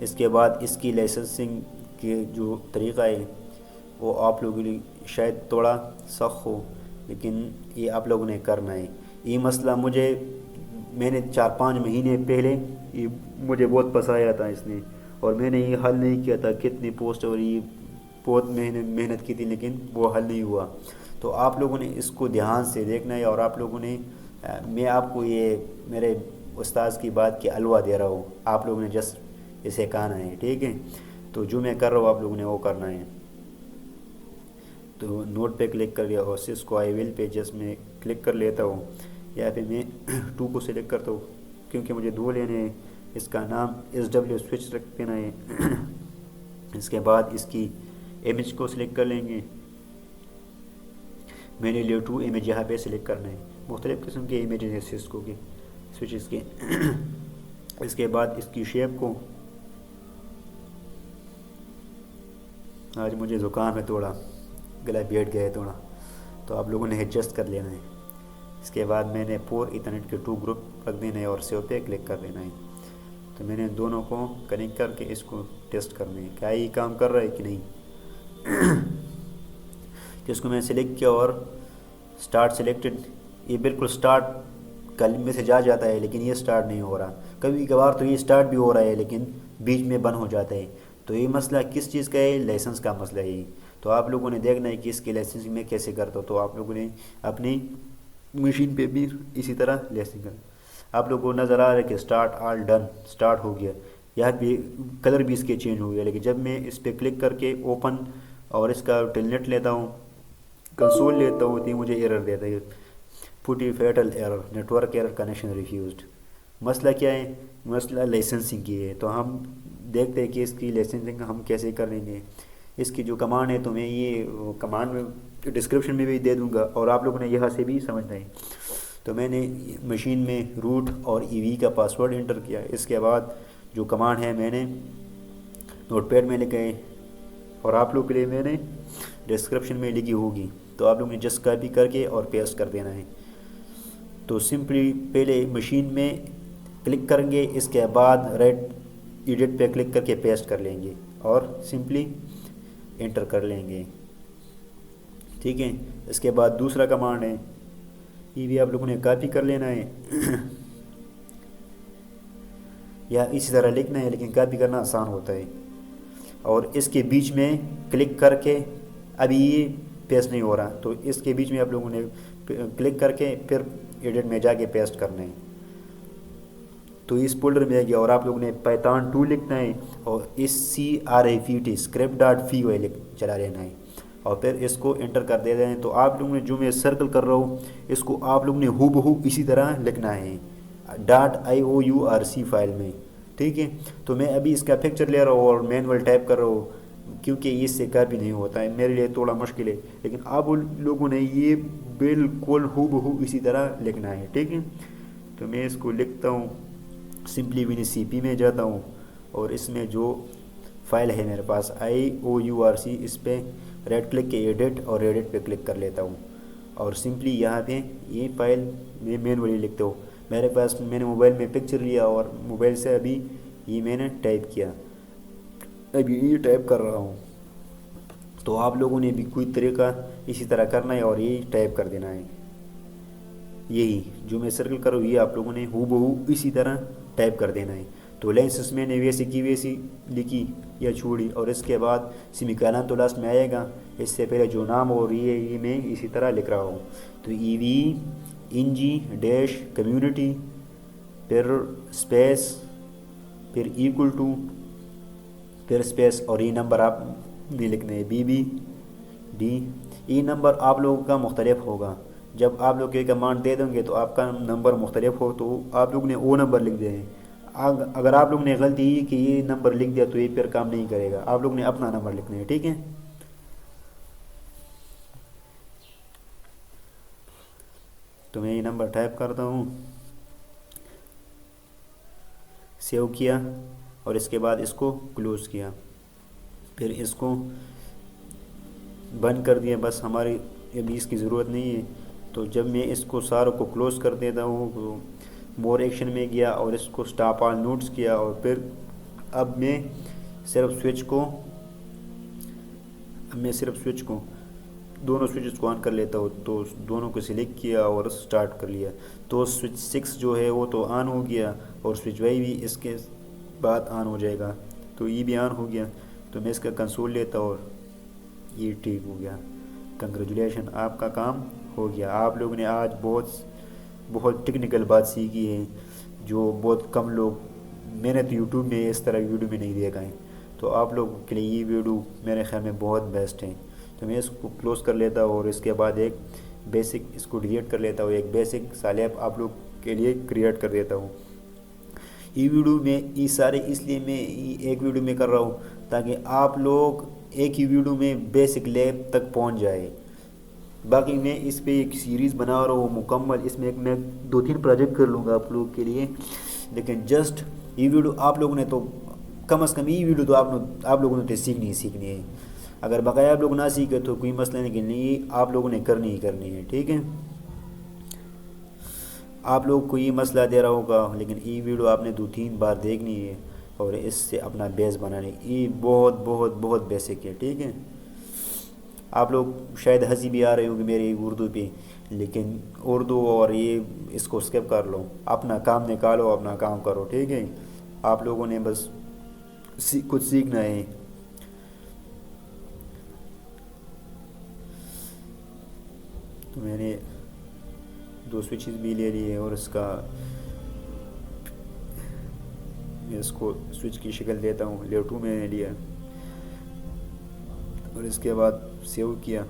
Speaker 1: اس کے بعد اس کی لائسنسنگ کے جو طریقہ ہے وہ آپ لوگوں کے لیے شاید تھوڑا سخت ہو، لیکن یہ آپ لوگوں نے کرنا ہے۔ یہ مسئلہ میں نے 4-5 مہینے پہلے یہ مجھے بہت پسایا تھا اس نے، اور میں نے یہ حل نہیں کیا تھا، کتنی پوسٹ اور یہ بہت محنت کی تھی لیکن وہ حل نہیں ہوا. تو آپ لوگوں نے اس کو دھیان سے دیکھنا ہے، اور آپ لوگوں نے میں آپ کو یہ میرے استاذ کی بات کی الوا دے رہا ہوں، آپ لوگوں نے جسٹ اسے کہنا ہے، ٹھیک ہے. تو جو میں کر رہا ہوں آپ لوگوں نے وہ کرنا ہے. تو نوٹ پہ کلک کر لیا اور سسکو آئی ول پہ جسٹ میں کلک کر لیتا ہوں. یا پھر میں 2 کو سلیکٹ کرتا ہوں کیونکہ مجھے 2 لینے ہیں. اس کا نام SW سوئچ رکھ دینا ہے. اس کے بعد اس کی امیج کو سلیکٹ کر لیں گے. میں نے لیے 2 امیج یہاں پہ سلیکٹ کرنا ہے. مختلف قسم کے امیجز ہیں سسکو کے سوئچز کے. اس کے بعد اس کی شیپ کو، آج مجھے زکام ہے تھوڑا، گلا بیٹھ گیا ہے تھوڑا، تو آپ لوگوں نے ایڈجسٹ کر لینا ہے. اس کے بعد میں نے 4 ایتھرنیٹ کے 2 گروپ رکھ دینا ہے اور سیو پہ کلک کر دینا ہے. تو میں نے دونوں کو کنیکٹ کر کے اس کو ٹیسٹ کرنا ہے کیا یہ کام کر رہا ہے کہ نہیں. جس کو میں نے سلیکٹ کیا اور سٹارٹ سلیکٹڈ، یہ بالکل سٹارٹ کل میں سے جاتا ہے لیکن یہ سٹارٹ نہیں ہو رہا. کبھی کبھار تو یہ سٹارٹ بھی ہو رہا ہے لیکن بیچ میں بند ہو جاتا ہے. تو یہ مسئلہ کس چیز کا ہے؟ لائسنس کا مسئلہ ہے. تو آپ لوگوں نے دیکھنا ہے کہ اس کی لائسنسنگ میں کیسے کرتا ہوں. تو آپ لوگوں نے اپنی مشین پہ بھی اسی طرح لائسنسنگ کرنا. آپ لوگوں کو نظر آ رہا ہے کہ سٹارٹ آل ڈن، سٹارٹ ہو گیا. یہاں بھی کلر بھی اس کے چینج ہو گیا، لیکن جب میں اس پہ کلک کر کے اوپن اور اس کا ٹیلنیٹ لیتا ہوں، کنسول لیتا ہوں، تو مجھے ایرر دیتا ہے، PuTTY fatal error, network error, connection refused. مسئلہ کیا ہے؟ مسئلہ لائسنسنگ کی ہے. تو ہم دیکھتے ہیں کہ اس کی لائسنسنگ ہم کیسے کر لیں گے. اس کی جو کمانڈ ہے تو میں یہ کمانڈ میں ڈسکرپشن میں بھی دے دوں گا اور آپ لوگوں نے یہاں سے بھی سمجھنا ہے. تو میں نے مشین میں روٹ اور کا پاسورڈ انٹر کیا. اس کے بعد جو کمانڈ ہے میں نے نوٹ پیڈ میں لکھا ہے اور آپ لوگ کے لیے میں نے ڈسکرپشن میں لکھی ہوگی. تو آپ لوگ نے جسٹ کاپی کر کے اور پیسٹ کر دینا ہے. تو سمپلی پہلے مشین میں کلک کریں گے، اس کے بعد رائٹ ایڈٹ پہ کلک کر کے پیسٹ کر لیں گے اور سمپلی انٹر کر لیں گے، ٹھیک ہے. اس کے بعد دوسرا کمانڈ ہے، یہ بھی آپ لوگوں نے کاپی کر لینا ہے یا اسی طرح لکھنا ہے، لیکن کاپی کرنا آسان ہوتا ہے. اور اس کے بیچ میں کلک کر کے، ابھی یہ پیسٹ نہیں ہو رہا تو اس کے بیچ میں آپ لوگوں نے کلک کر کے پھر ایڈٹ میں جا کے پیسٹ کرنا ہے. تو اس فولڈر میں آ گیا اور آپ لوگوں نے پائتھون 2 لکھنا ہے اور SCRIPT script.py چلا لینا ہے اور پھر اس کو انٹر کر دے رہے ہیں. تو آپ لوگوں نے جو میں سرکل کر رہا ہوں اس کو آپ لوگوں نے ہو بہو اسی طرح لکھنا ہے .IOURC فائل میں، ٹھیک ہے. تو میں ابھی اس کا پکچر لے رہا ہوں اور مینول ٹائپ کر رہا ہوں کیونکہ اس سے کاپی نہیں ہوتا ہے، میرے لیے تھوڑا مشکل ہے، لیکن آپ لوگوں نے یہ بالکل ہو بہو اسی طرح لکھنا ہے، ٹھیک ہے. تو میں اس کو لکھتا ہوں، سمپلی CP میں جاتا ہوں اور اس میں جو فائل ہے میرے پاس IOURC، اس پہ رائٹ کلک کے ایڈٹ اور ایڈٹ پہ کلک کر لیتا ہوں اور سمپلی یہاں پہ یہ فائل میں مینولی لکھتا ہوں. میرے پاس میں نے موبائل میں پکچر لیا اور موبائل سے ابھی یہ میں نے ٹائپ کیا، ابھی یہ ٹائپ کر رہا ہوں. تو آپ لوگوں نے بھی کوئی طریقہ اسی طرح کرنا ہے اور یہ ٹائپ کر دینا ہے. یہی جو میں سرکل کر رہا ہوں یہ آپ لوگوں نے ہو بہو اسی طرح ٹائپ کر دینا ہے. تو لینسز میں نے ویسی کی ویسی لکھی یا چھوڑی اور اس کے بعد سیمی کالن تو لاسٹ میں آئے گا. اس سے پہلے جو نام ہو رہی ہے یہ میں اسی طرح لکھ رہا ہوں. تو EV کمیونٹی پھر اسپیس پھر ایکول ٹو پھر اسپیس اور یہ نمبر آپ نے لکھنے ہے BBD. یہ نمبر آپ لوگوں کا مختلف ہوگا، جب آپ لوگ یہ کمانڈ دے دیں گے تو آپ کا نمبر مختلف ہو تو آپ لوگ نے وہ نمبر لکھ دیں. اگر آپ لوگ نے غلطی یہ کہ یہ نمبر لکھ دیا تو یہ پھر کام نہیں کرے گا، آپ لوگ نے اپنا نمبر لکھنا ہے، ٹھیک ہے. تو میں یہ نمبر ٹائپ کرتا ہوں، سیو کیا اور اس کے بعد اس کو کلوز کیا، پھر اس کو بند کر دیا. بس ہماری ابھی اس کی ضرورت نہیں ہے. تو جب میں اس کو ساروں کو کلوز کر دیتا ہوں تو مور ایکشن میں گیا اور اس کو اسٹاپ آل نوٹس کیا اور پھر اب میں صرف سوئچ کو دونوں سوئچز کو آن کر لیتا ہوں. تو دونوں کو سلیکٹ کیا اور سٹارٹ کر لیا. تو سوئچ 6 جو ہے وہ تو آن ہو گیا اور سوئچ وائی بھی اس کے بعد آن ہو جائے گا. تو یہ بھی آن ہو گیا. تو میں اس کا کنسول لیتا اور یہ ٹھیک ہو گیا. کنگریچولیشن، آپ کا کام ہو گیا. آپ لوگوں نے آج بہت ٹیکنیکل بات سیکھی ہے جو بہت کم لوگ، میں نے تو یوٹیوب میں اس طرح ویڈیو میں نہیں دیکھا ہے. تو آپ لوگوں کے لیے یہ ویڈیو میرے خیال میں بہت بیسٹ ہے. تو میں اس کو کلوز کر لیتا ہوں اور اس کے بعد ایک بیسک اس کو ڈیلیٹ کر لیتا ہوں. ایک بیسک سالیپ آپ لوگ کے لیے کریٹ کر دیتا ہوں. یہ ویڈیو میں یہ سارے اس لیے میں ایک ویڈیو میں کر رہا ہوں تاکہ آپ لوگ ایک ہی ویڈیو میں بیسک لیب تک پہنچ جائے. باقی میں اس پہ ایک سیریز بنا رہا ہوں مکمل، اس میں میں 2-3 پروجیکٹ کر لوں گا آپ لوگوں کے لیے. لیکن جسٹ یہ ویڈیو آپ لوگوں نے تو کم از کم یہ ویڈیو تو آپ لوگوں نے تو سیکھنی ہے. اگر بقایا آپ لوگ نہ سیکھے تو کوئی مسئلہ نہیں، نہیں آپ لوگوں نے کرنی ہے. ٹھیک ہے، آپ لوگ کو یہ مسئلہ دے رہا ہوگا لیکن یہ ویڈیو آپ نے 2-3 بار دیکھنی ہے اور اس سے اپنا بیس بنانے. یہ بہت بہت بہت بیسک ہے. ٹھیک ہے، آپ لوگ شاید ہنسی بھی آ رہی ہوگی میری اردو پہ، لیکن اردو اور یہ اس کو اسکپ کر لو، اپنا کام نکالو، اپنا کام کرو. ٹھیک ہے، آپ لوگوں نے بس کچھ سیکھنا ہے. تو میں نے 2 سوئچز بھی لے لیے اور اس کا میں اس کو سوئچ کی شکل دیتا ہوں. لیٹو میں نے لیا اور اس کے بعد سیو کیا.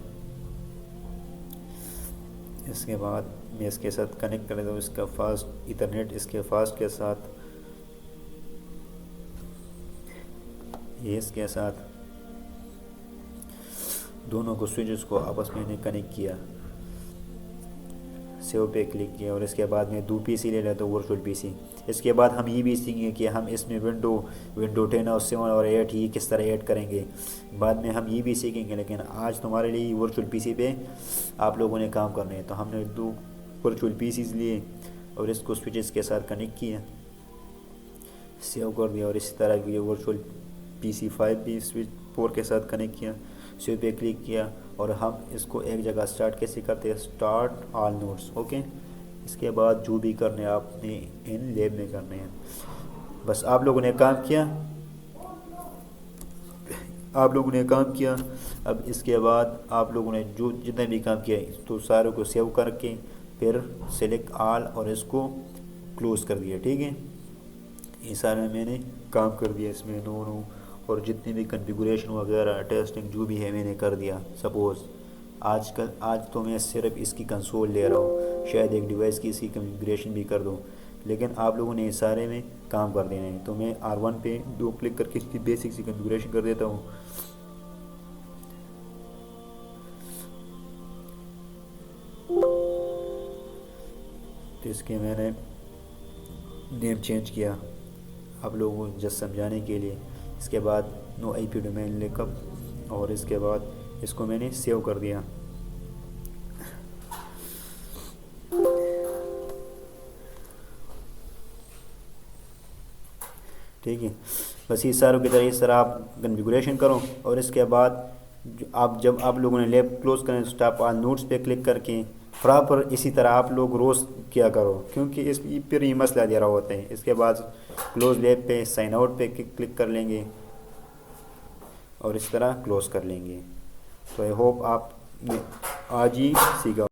Speaker 1: اس کے بعد میں اس کے ساتھ کنیکٹ کر دیتا ہوں اس کا فاسٹ ایتھرنیٹ اس کے فاسٹ کے ساتھ، یہ اس کے ساتھ دونوں کو سوئچز کو آپس میں نے کنیکٹ کیا. سیو پہ کلک کیا اور اس کے بعد میں 2 PC لے لیتا ہوں ورچوئل PC. اس کے بعد ہم یہ بھی سیکھیں گے کہ ہم اس میں ونڈو 10 اور 7 اور 8 یہ کس طرح ایڈ کریں گے. بعد میں ہم یہ بھی سیکھیں گے، لیکن آج تمہارے لیے ورچوئل PC پہ آپ لوگوں نے کام کرنے ہیں. تو ہم نے 2 ورچوئل PCs لیے اور اس کو سوئچز کے ساتھ کنیکٹ کیا، سیو کر دیا. اور اسی طرح یہ ورچوئل PC 5 بھی سوئچ 4 کے ساتھ کنیکٹ کیا، سیو پہ کلک کیا. اور ہم اس کو ایک جگہ سٹارٹ کیسے کرتے ہیں، سٹارٹ آل نوٹس. اوکے، اس کے بعد جو بھی کرنے آپ نے ان لیب میں کرنے ہیں. بس آپ لوگوں نے کام کیا، اب اس کے بعد آپ لوگوں نے جو جتنے بھی کام کیا تو سارے کو سیو کر کے پھر سلیکٹ آل اور اس کو کلوز کر دیا. ٹھیک ہے، یہ سارے میں نے کام کر دیا اس میں نو اور جتنی بھی کنفیگوریشن وغیرہ ٹیسٹنگ جو بھی ہے میں نے کر دیا. سپوز آج تو میں صرف اس کی کنسول لے رہا ہوں، شاید ایک ڈیوائس کی اس کی کنفیگوریشن بھی کر دوں، لیکن آپ لوگوں نے اس سارے میں کام کر دینا ہے. تو میں R1 پہ 2 کلک کر کے اس کی بیسک سی کنفیگوریشن کر دیتا ہوں. تو اس کے میں نے نیم چینج کیا آپ لوگوں کو جسٹ سمجھانے کے لیے. اس کے بعد نو IP ڈومین لک اپ اور اس کے بعد اس کو میں نے سیو کر دیا. ٹھیک ہے، بس یہ ساروں کی طرح اس طرح آپ کنفیگوریشن کرو. اور اس کے بعد جب آپ لوگوں نے لیب کلوز کریں اسٹاپ آل نوٹس پہ کلک کر کے پراپر اسی طرح آپ لوگ روز کیا کرو، کیونکہ اس پھر یہ مسئلہ دے رہا ہوتا ہے. اس کے بعد کلوز لیب پہ سائن آؤٹ پہ کلک کر لیں گے اور اس طرح کلوز کر لیں گے. تو آئی ہوپ آپ نے آج ہی سیکھا.